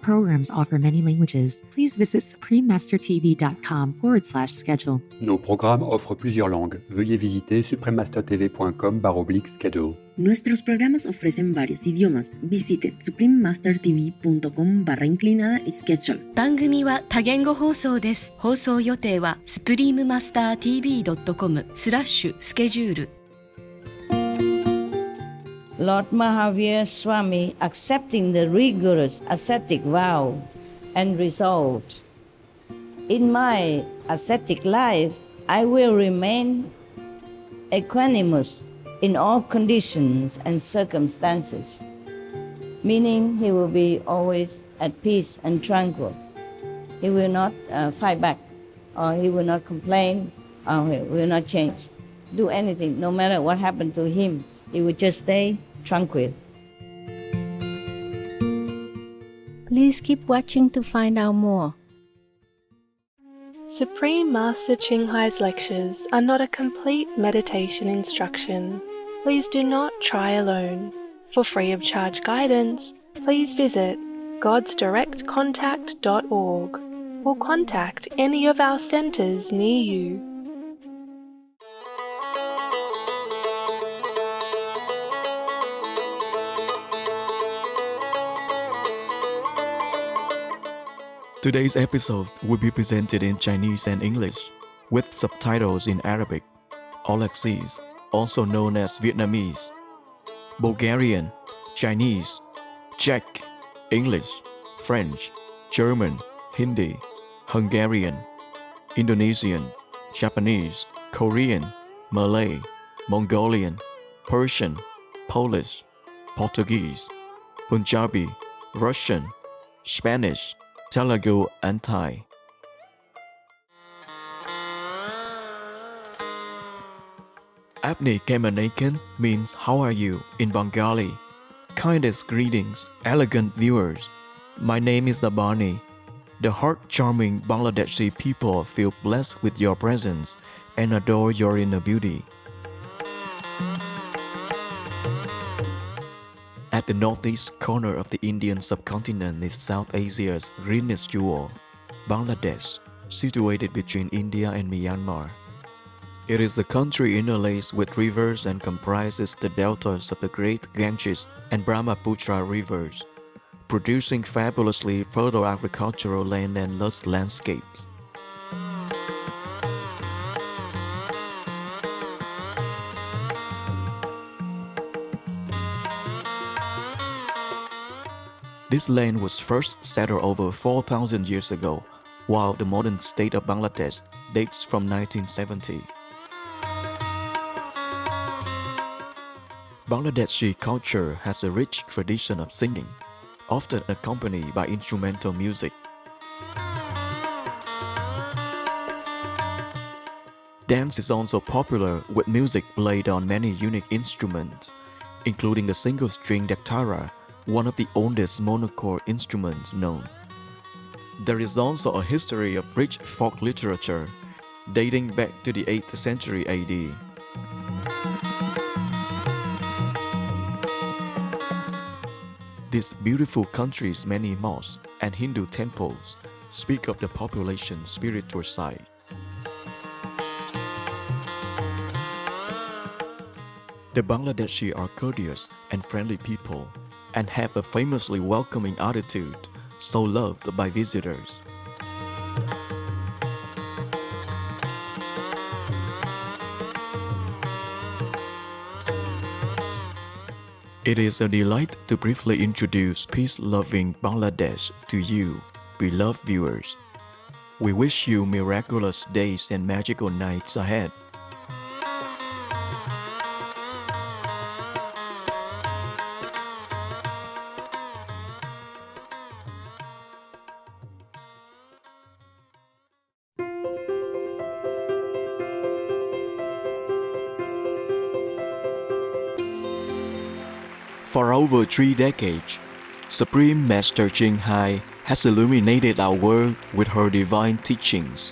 programs offer many languages. Please visit suprememastertv.com/schedule. Nos programmes offrent plusieurs langues. Veuillez visiter suprememastertv.com/schedule. Nuestros programas ofrecen varios idiomas. Visite suprememastertv.com/schedule. 番組は多言語放送です。放送予定は suprememastertv.com/schedule。Lord Mahavira Swami accepting the rigorous ascetic vow and resolved, in my ascetic life, I will remain equanimous in all conditions and circumstances, meaning he will be always at peace and tranquil. He will not fight back, or he will not complain, or he will not change, do anything, no matter what happened to him. He will just stay tranquil. Please keep watching to find out more. Supreme Master Ching Hai's lectures are not a complete meditation instruction. Please do not try alone. For free of charge guidance, please visit godsdirectcontact.org or contact any of our centers near you. Today's episode will be presented in Chinese and English, with subtitles in Arabic, Aulacese, also known as Vietnamese, Bulgarian, Chinese, Czech, English, French, German, Hindi, Hungarian, Indonesian, Japanese, Korean, Malay, Mongolian, Persian, Polish, Portuguese, Punjabi, Russian, Spanish, Telugu and Thai. Apni Kemanakan means how are you in Bengali. Kindest greetings, elegant viewers. My name is Dabani. The heart-charming Bangladeshi people feel blessed with your presence and adore your inner beauty. At the northeast corner of the Indian subcontinent is South Asia's greenest jewel, Bangladesh, situated between India and Myanmar. It is a country interlaced with rivers and comprises the deltas of the great Ganges and Brahmaputra rivers, producing fabulously fertile agricultural land and lush landscapes. This land was first settled over 4,000 years ago, while the modern state of Bangladesh dates from 1970. Bangladeshi culture has a rich tradition of singing, often accompanied by instrumental music. Dance is also popular with music played on many unique instruments, including the single-string daktara, one of the oldest monochord instruments known. There is also a history of rich folk literature, dating back to the 8th century AD. This beautiful country's many mosques and Hindu temples speak of the population's spiritual side. The Bangladeshi are courteous and friendly people and have a famously welcoming attitude, so loved by visitors. It is a delight to briefly introduce peace-loving Bangladesh to you, beloved viewers. We wish you miraculous days and magical nights ahead. For over 3 decades, Supreme Master Ching Hai has illuminated our world with her divine teachings.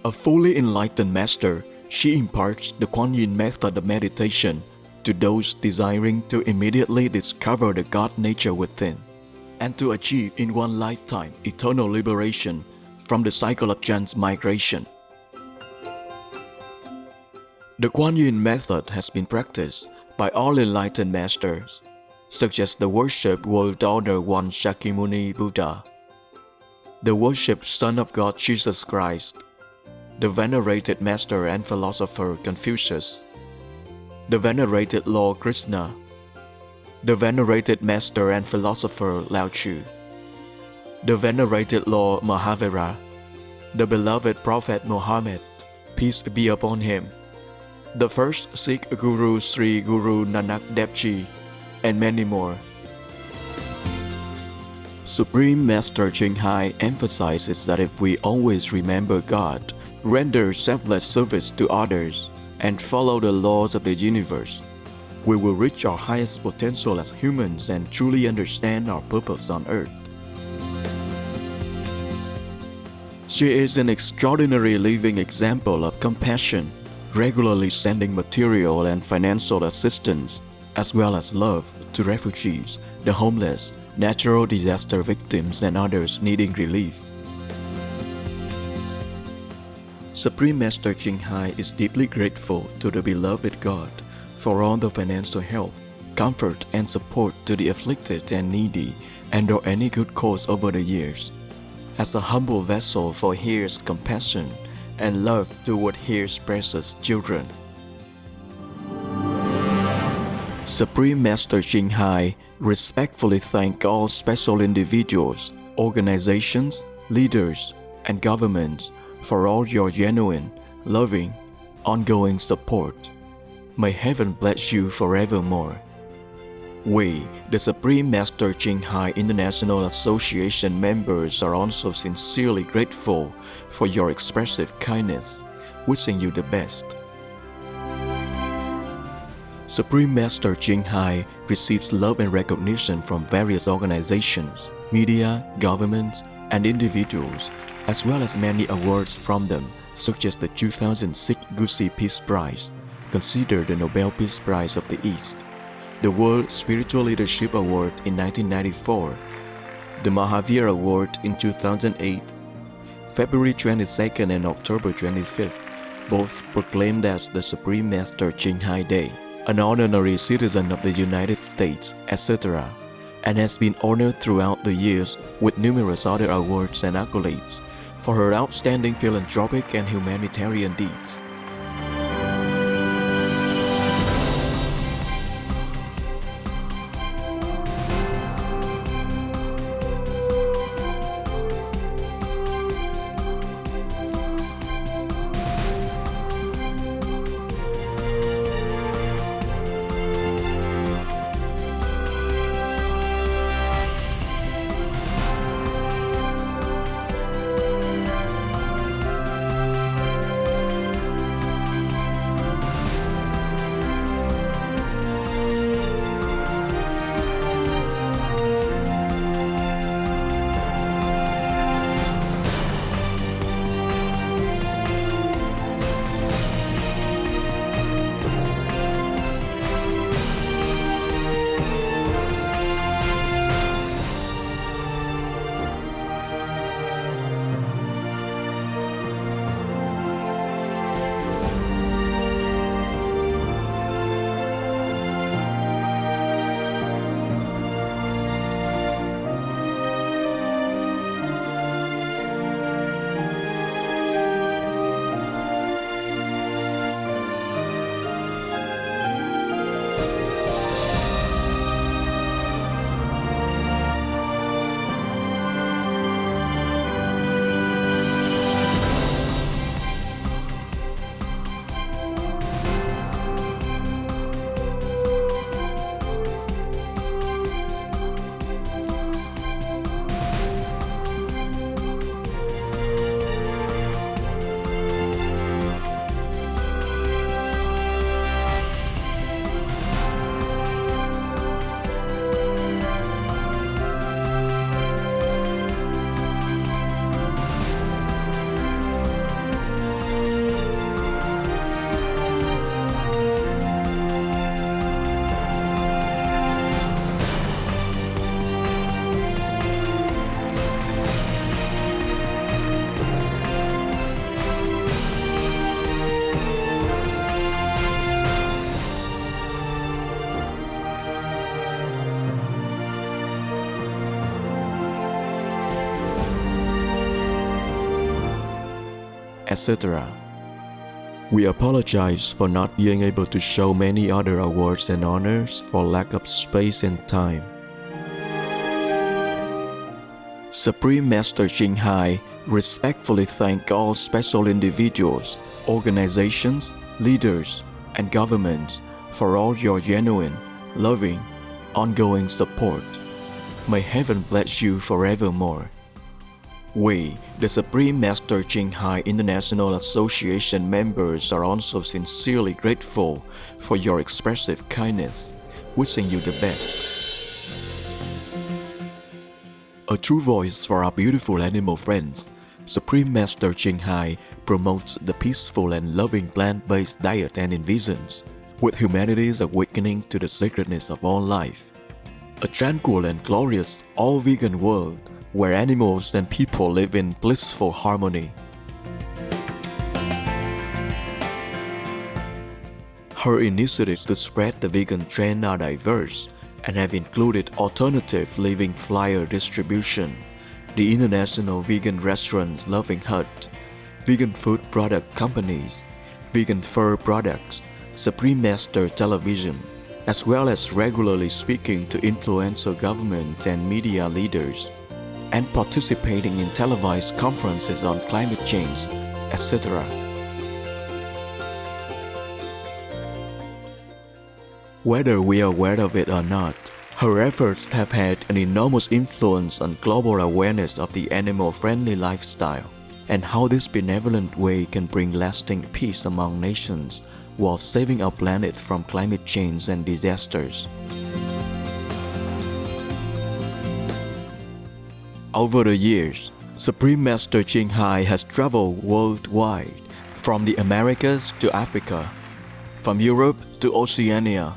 A fully enlightened master, she imparts the Kuan Yin method of meditation to those desiring to immediately discover the God nature within. and to achieve in one lifetime eternal liberation from the cycle of transmigration. The Kuan Yin method has been practiced by all enlightened masters, such as the worshipped World Order One Shakyamuni Buddha, the worshipped Son of God Jesus Christ, the venerated master and philosopher Confucius, the venerated Lord Krishna, the venerated master and philosopher Lao Tzu, the venerated Lord Mahavira, the beloved Prophet Muhammad, peace be upon him, the first Sikh Guru Sri Guru Nanak Dev Ji, and many more. Supreme Master Ching Hai emphasizes that if we always remember God, render selfless service to others, and follow the laws of the universe, we will reach our highest potential as humans and truly understand our purpose on earth. She is an extraordinary living example of compassion, regularly sending material and financial assistance, as well as love to refugees, the homeless, natural disaster victims, and others needing relief. Supreme Master Ching Hai is deeply grateful to the beloved God for all the financial help, comfort, and support to the afflicted and needy and/or any good cause over the years. As a humble vessel for His compassion and love toward His precious children. Supreme Master Ching Hai respectfully thank all special individuals, organizations, leaders, and governments for all your genuine, loving, ongoing support. May heaven bless you forevermore. We, the Supreme Master Ching Hai International Association members, are also sincerely grateful for your expressive kindness, wishing you the best. Supreme Master Ching Hai receives love and recognition from various organizations, media, governments, and individuals, as well as many awards from them, such as the 2006 Gucci Peace Prize, considered the Nobel Peace Prize of the East, the World Spiritual Leadership Award in 1994, the Mahavira Award in 2008, February 22nd and October 25th, both proclaimed as the Supreme Master Ching Hai Day, an honorary citizen of the United States, etc., and has been honored throughout the years with numerous other awards and accolades for her outstanding philanthropic and humanitarian deeds. etc. We apologize for not being able to show many other awards and honors for lack of space and time. Supreme Master Ching Hai respectfully thank all special individuals, organizations, leaders, and governments for all your genuine, loving, ongoing support. May heaven bless you forevermore. We, the Supreme Master Ching Hai International Association members, are also sincerely grateful for your expressive kindness, wishing you the best. A true voice for our beautiful animal friends, Supreme Master Ching Hai promotes the peaceful and loving plant-based diet and envisions, with humanity's awakening to the sacredness of all life, a tranquil and glorious all-vegan world where animals and people live in blissful harmony. Her initiatives to spread the vegan trend are diverse and have included alternative living flyer distribution, the International Vegan Restaurants Loving Hut, vegan food product companies, vegan fur products, Supreme Master Television, as well as regularly speaking to influential government and media leaders, and participating in televised conferences on climate change, etc. Whether we are aware of it or not, her efforts have had an enormous influence on global awareness of the animal-friendly lifestyle and how this benevolent way can bring lasting peace among nations while saving our planet from climate change and disasters. Over the years, Supreme Master Ching Hai has traveled worldwide, from the Americas to Africa, from Europe to Oceania,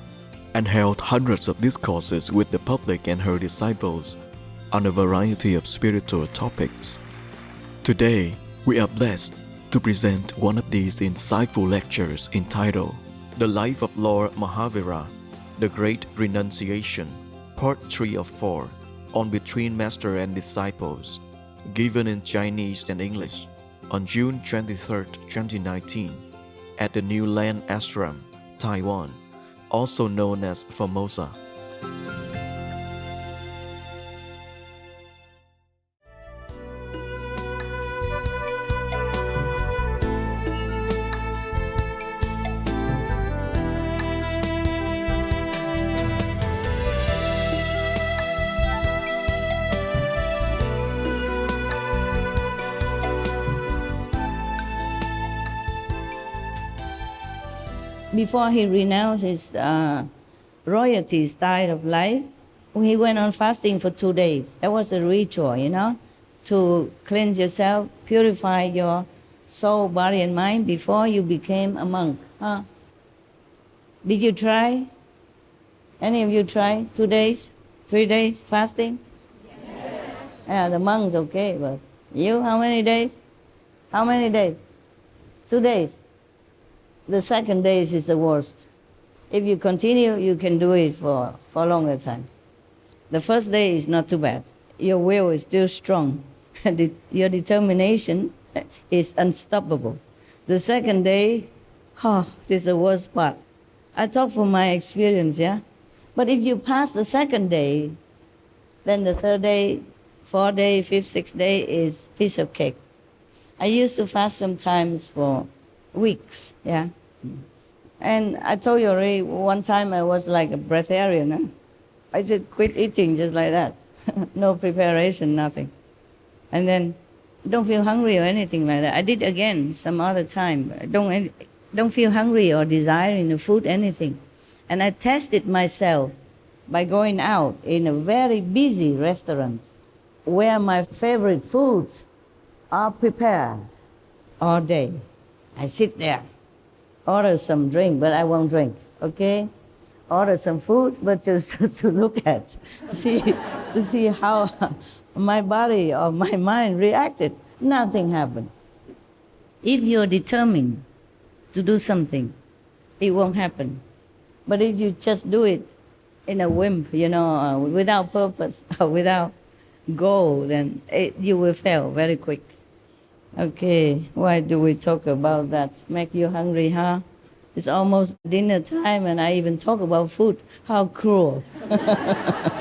and held hundreds of discourses with the public and her disciples on a variety of spiritual topics. Today, we are blessed to present one of these insightful lectures entitled The Life of Lord Mahavira, The Great Renunciation, Part 3 of 4, on Between Master and Disciples, given in Chinese and English on June 23, 2019, at the New Land Ashram, Taiwan, also known as Formosa. Before he renounced his royalty style of life, he went on fasting for 2 days. That was a ritual, to cleanse yourself, purify your soul, body, and mind before you became a monk. Huh? Did you try? Any of you try 2 days, 3 days fasting? Yes. Yeah, the monks okay, but you, how many days? How many days? 2 days. The second day is the worst. If you continue, you can do it for a longer time. The first day is not too bad. Your will is still strong. Your determination is unstoppable. The second day, this is the worst part. I talk from my experience, yeah? But if you pass the second day, then the third day, fourth day, fifth, sixth day is piece of cake. I used to fast sometimes for weeks, yeah? And I told you already, one time I was like a breatharian. Huh? I just quit eating just like that. No preparation, nothing. And then don't feel hungry or anything like that. I did again some other time. Don't feel hungry or desiring the food, anything. And I tested myself by going out in a very busy restaurant where my favorite foods are prepared all day. I sit there, order some drink, but I won't drink, okay? Order some food, but just to look at, to see how my body or my mind reacted. Nothing happened. If you're determined to do something, it won't happen. But if you just do it in a whim, without purpose or without goal, then you will fail very quick. Okay, why do we talk about that? Make you hungry, huh? It's almost dinner time and I even talk about food. How cruel.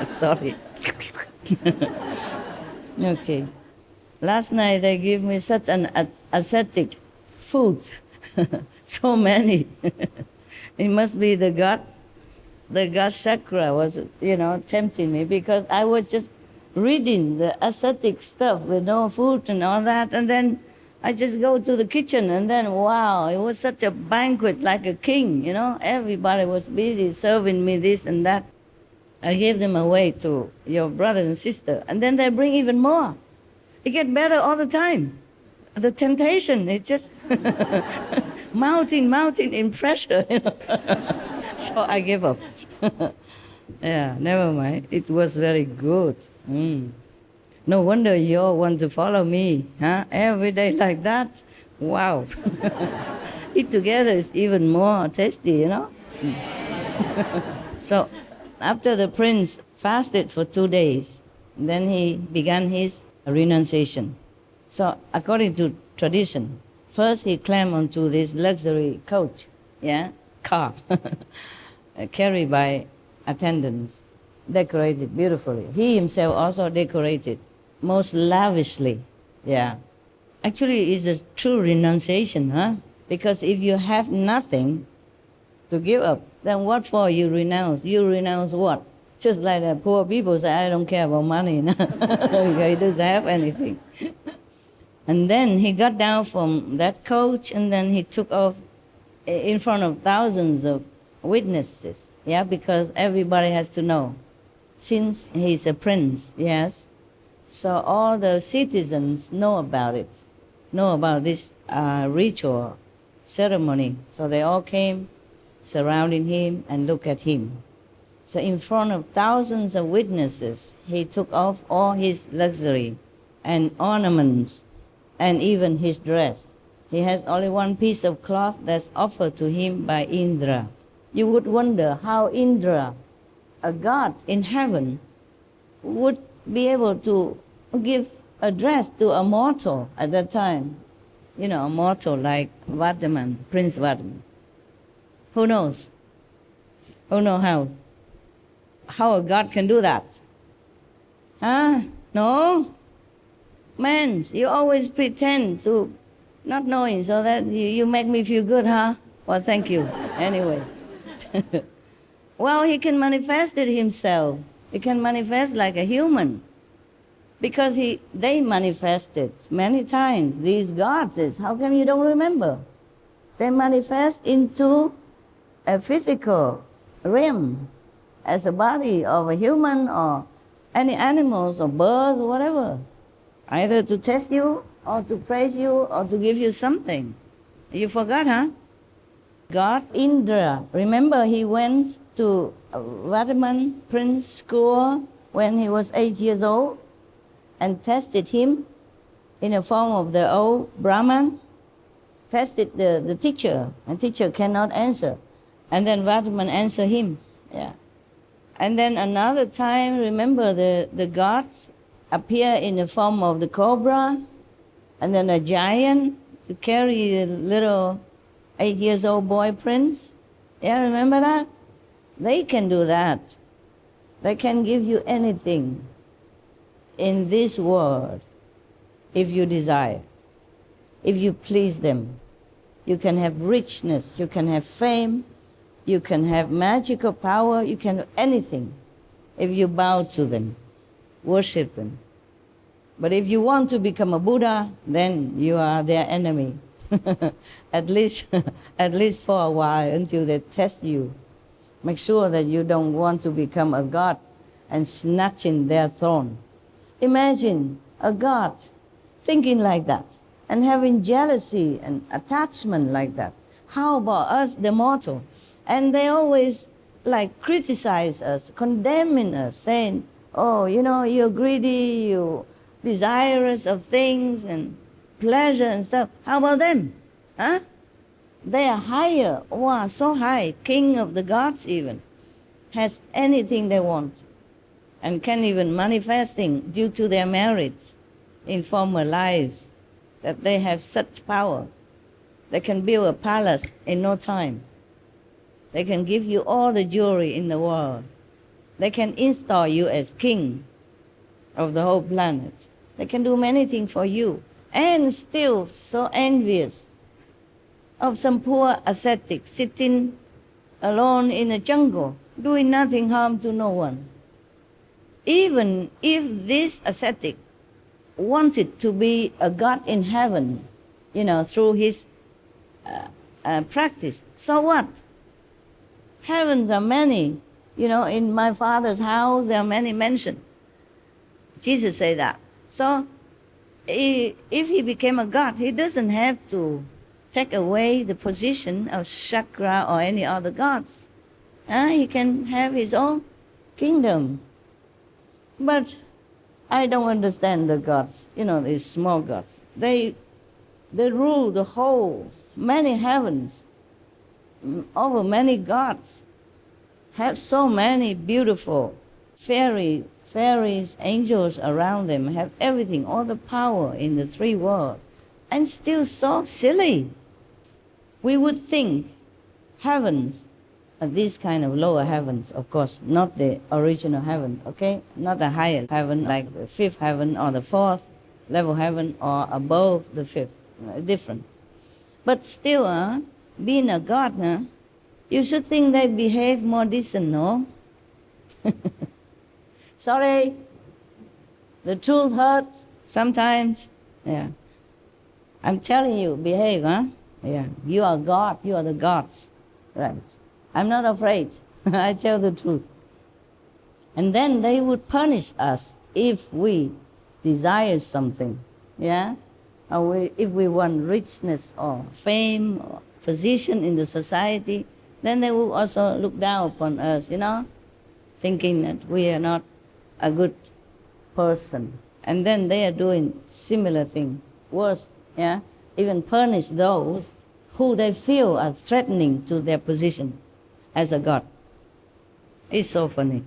Sorry. Okay. Last night they gave me such an ascetic food. So many. It must be the God chakra was, tempting me because I was just reading the ascetic stuff with no food and all that, and then I just go to the kitchen, and then wow, it was such a banquet like a king, Everybody was busy serving me this and that. I gave them away to your brother and sister, and then they bring even more. It gets better all the time. The temptation, it just mounting in pressure, So I gave up. Yeah, never mind. It was very good. No wonder you all want to follow me, huh? Every day like that. Wow. Eat together is even more tasty, So after the prince fasted for 2 days, then he began his renunciation. So according to tradition, first he climbed onto this luxury coach, car, carried by attendants, decorated beautifully. He himself also decorated most lavishly, Actually, it's a true renunciation, huh? Because if you have nothing to give up, then what for you renounce? You renounce what? Just like the poor people say, I don't care about money. He doesn't have anything. And then he got down from that coach, and then he took off in front of thousands of witnesses, because everybody has to know. Since he's a prince, yes, so all the citizens know about it, know about this ritual ceremony. So they all came surrounding him and look at him. So in front of thousands of witnesses, he took off all his luxury and ornaments and even his dress. He has only one piece of cloth that's offered to him by Indra. You would wonder how Indra, a god in heaven, would be able to give a dress to a mortal at that time. A mortal like Vardaman, Prince Vardaman. Who knows? Who knows how a god can do that? No? Man, you always pretend to not knowing so that you make me feel good, huh? Well, thank you. Anyway. Well, he can manifest it himself. He can manifest like a human. Because they manifested many times. These gods, how come you don't remember? They manifest into a physical realm as a body of a human or any animals or birds or whatever. Either to test you or to praise you or to give you something. You forgot, huh? God Indra. Remember he went to Vardaman Prince school when he was 8 years old and tested him in the form of the old Brahman, tested the teacher, and teacher cannot answer. And then Vardaman answered him, And then another time, remember the gods appear in the form of the cobra, and then a giant to carry the little 8 years old boy prince. Remember that? They can do that. They can give you anything in this world if you desire, if you please them. You can have richness, you can have fame, you can have magical power, you can do anything if you bow to them, worship them. But if you want to become a Buddha, then you are their enemy. at least for a while until they test you. Make sure that you don't want to become a god and snatching their throne. Imagine a god thinking like that and having jealousy and attachment like that. How about us, the mortal? And they always criticize us, condemning us, saying, oh, you're greedy, you're desirous of things and pleasure and stuff. How about them? Huh? They are higher. Wow, so high. King of the gods even. Has anything they want. And can even manifesting due to their merit in former lives. that they have such power. They can build a palace in no time. They can give you all the jewelry in the world. They can install you as king of the whole planet. They can do many things for you. And still so envious of some poor ascetic sitting alone in a jungle, doing nothing harm to no one. Even if this ascetic wanted to be a god in heaven, through his practice, so what? Heavens are many. In my Father's house there are many mansions. Jesus said that. So if he became a god, he doesn't have to take away the position of Chakra or any other gods. He can have his own kingdom. But I don't understand the gods, these small gods. They rule the whole, many heavens, over many gods, have so many beautiful fairies, angels around them, have everything, all the power in the three worlds, and still so silly. We would think heavens, these kind of lower heavens, of course, not the original heaven, okay? Not the higher heaven like the fifth heaven or the fourth level heaven or above the fifth, different. But still, being a god, you should think they behave more decent, no? Sorry, the truth hurts sometimes. Yeah. I'm telling you, behave, Yeah. You are God, you are the gods. Right. I'm not afraid. I tell the truth. And then they would punish us if we desire something. Yeah? Or if we want richness or fame or position in the society, then they will also look down upon us, thinking that we are not a good person. And then they are doing similar things, worse, yeah? Even punish those who they feel are threatening to their position as a god. It's so funny.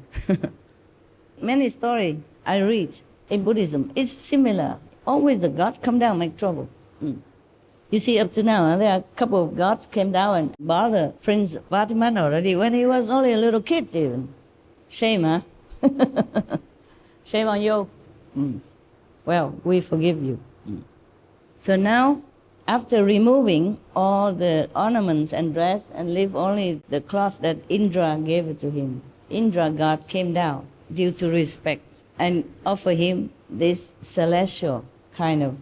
Many stories I read in Buddhism is similar. Always the gods come down and make trouble. You see, up to now, there are a couple of gods came down and bothered Prince Vatiman already when he was only a little kid even. Shame, huh? Shame on you. Well, we forgive you. So now, after removing all the ornaments and dress and leave only the cloth that Indra gave it to him, Indra god came down due to respect and offered him this celestial kind of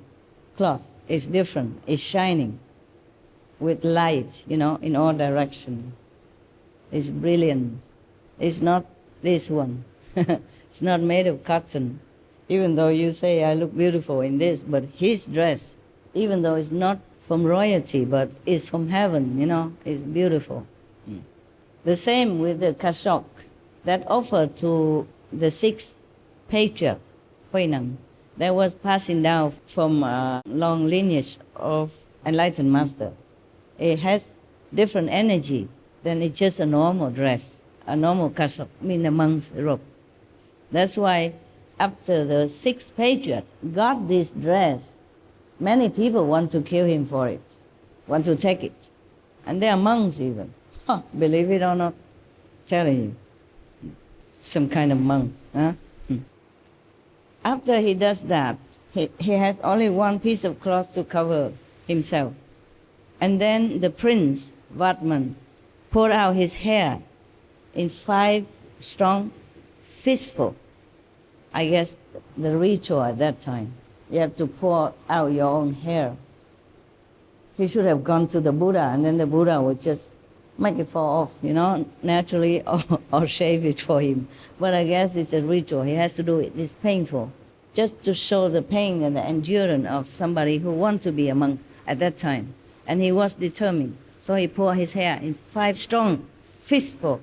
cloth. It's different, it's shining with light, in all directions. It's brilliant. It's not this one. It's not made of cotton. Even though you say I look beautiful in this, but his dress, even though it's not from royalty, but it's from heaven, it's beautiful. The same with the kashok that offered to the sixth patriarch, Huinam, that was passing down from a long lineage of enlightened master. It has different energy than it's just a normal dress, a normal kashok, mean a monk's robe. That's why after the sixth patriarch got this dress, many people want to kill him for it, want to take it. And they are monks even. Believe it or not, telling you. Some kind of monk. After he does that, he has only one piece of cloth to cover himself. And then the prince, Vatman, poured out his hair in 5 strong fistful. I guess the ritual at that time. You have to pour out your own hair. He should have gone to the Buddha, and then the Buddha would just make it fall off, naturally, or shave it for him. But I guess it's a ritual. He has to do it. It's painful, just to show the pain and the endurance of somebody who wants to be a monk at that time. And he was determined. So he poured his hair in 5 strong fistful,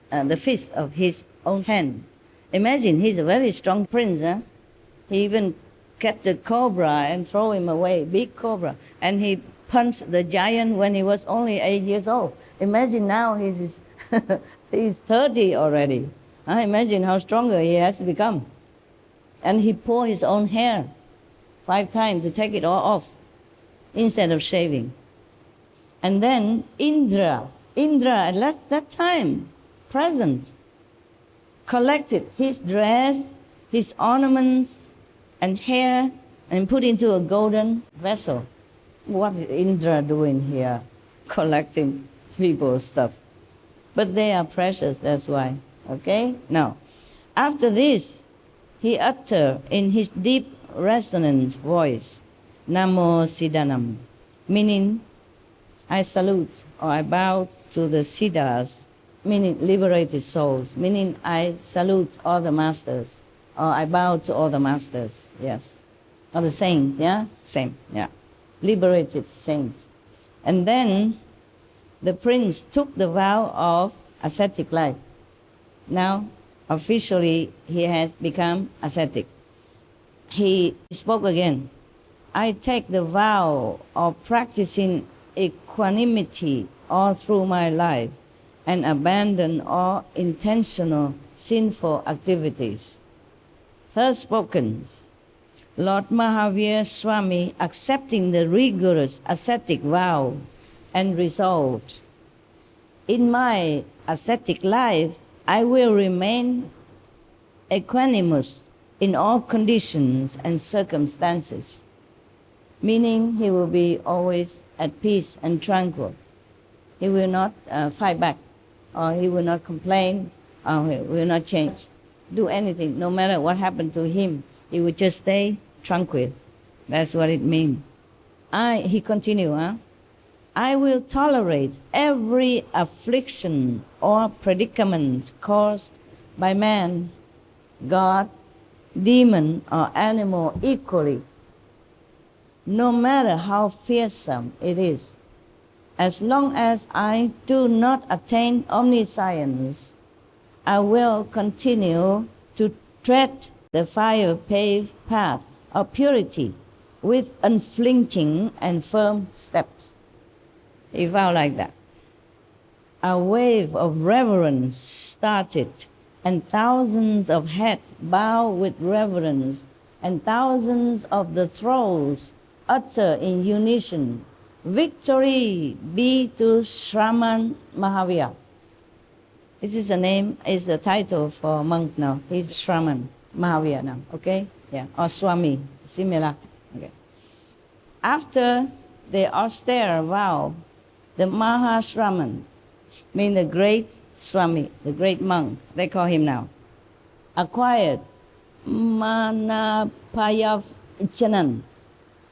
the fist of his own hands. Imagine, he's a very strong prince. He even catch a cobra and throw him away, big cobra. And he punched the giant when he was only 8 years old. Imagine now he's 30 already. Imagine how stronger he has become. And he poured his own hair 5 times to take it all off instead of shaving. And then Indra at that time, present, collected his dress, his ornaments, and hair, and put into a golden vessel. What is Indra doing here? Collecting people's stuff. But they are precious, that's why. Okay? Now, after this, he uttered in his deep resonant voice, Namo Siddhanam, meaning I salute or I bow to the Siddhas, meaning liberated souls, meaning I salute all the masters, or I bow to all the masters, yes. Or the saints, yeah? Same, yeah. Liberated saints. And then the prince took the vow of ascetic life. Now, officially, he has become ascetic. He spoke again. I take the vow of practicing equanimity all through my life and abandon all intentional sinful activities. Thus spoken, Lord Mahavira Swami, accepting the rigorous ascetic vow and resolved, in my ascetic life, I will remain equanimous in all conditions and circumstances, meaning he will be always at peace and tranquil. He will not fight back, or he will not complain, or he will not change, do anything. No matter what happened to him, he will just stay tranquil. That's what it means. He continued, I will tolerate every affliction or predicament caused by man, God, demon, or animal equally, no matter how fearsome it is. As long as I do not attain omniscience, I will continue to tread the fire-paved path of purity with unflinching and firm steps. He vowed like that. A wave of reverence started, and thousands of heads bowed with reverence, and thousands of the throats utter in unison, Victory be to Shraman Mahavira. This is the name, is the title for monk now. He's Shraman Mahavira now, okay? Yeah, or Swami, similar. Okay. After the austere vow, the Mahashraman, mean the great Swami, the great monk, they call him now, acquired Manapayavachanan,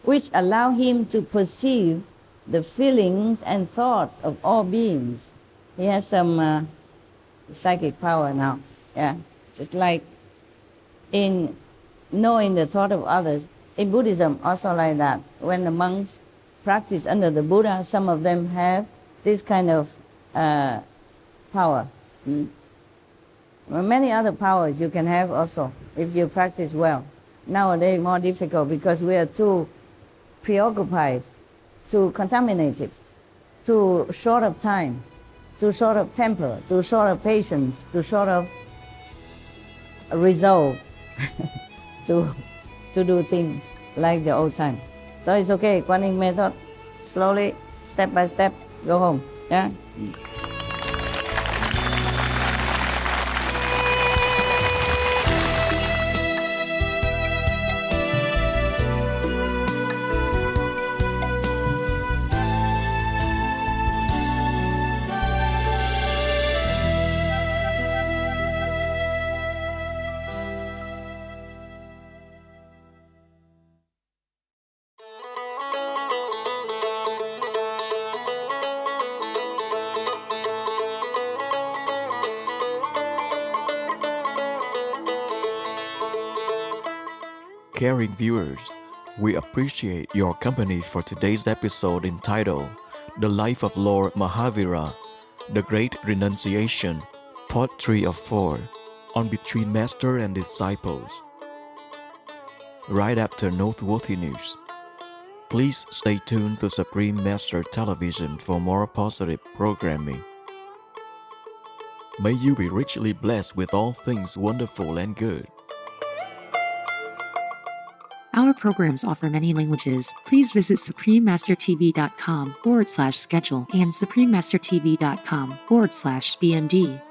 which allow him to perceive the feelings and thoughts of all beings. He has some psychic power now, yeah. Just like in knowing the thought of others. In Buddhism, also like that. When the monks practice under the Buddha, some of them have this kind of power. Well, many other powers you can have also, if you practice well. Nowadays, more difficult because we are too preoccupied, too contaminated, too short of time, too short of temper, too short of patience, too short of resolve to do things like the old time. So it's okay, Kuan Yin method, slowly, step by step, go home. Yeah. Caring viewers, we appreciate your company for today's episode entitled The Life of Lord Mahavira, The Great Renunciation, Part 3 of 4, on Between Master and Disciples. Right after noteworthy news. Please stay tuned to Supreme Master Television for more positive programming. May you be richly blessed with all things wonderful and good. Our programs offer many languages. Please visit suprememastertv.com/schedule and suprememastertv.com/BMD.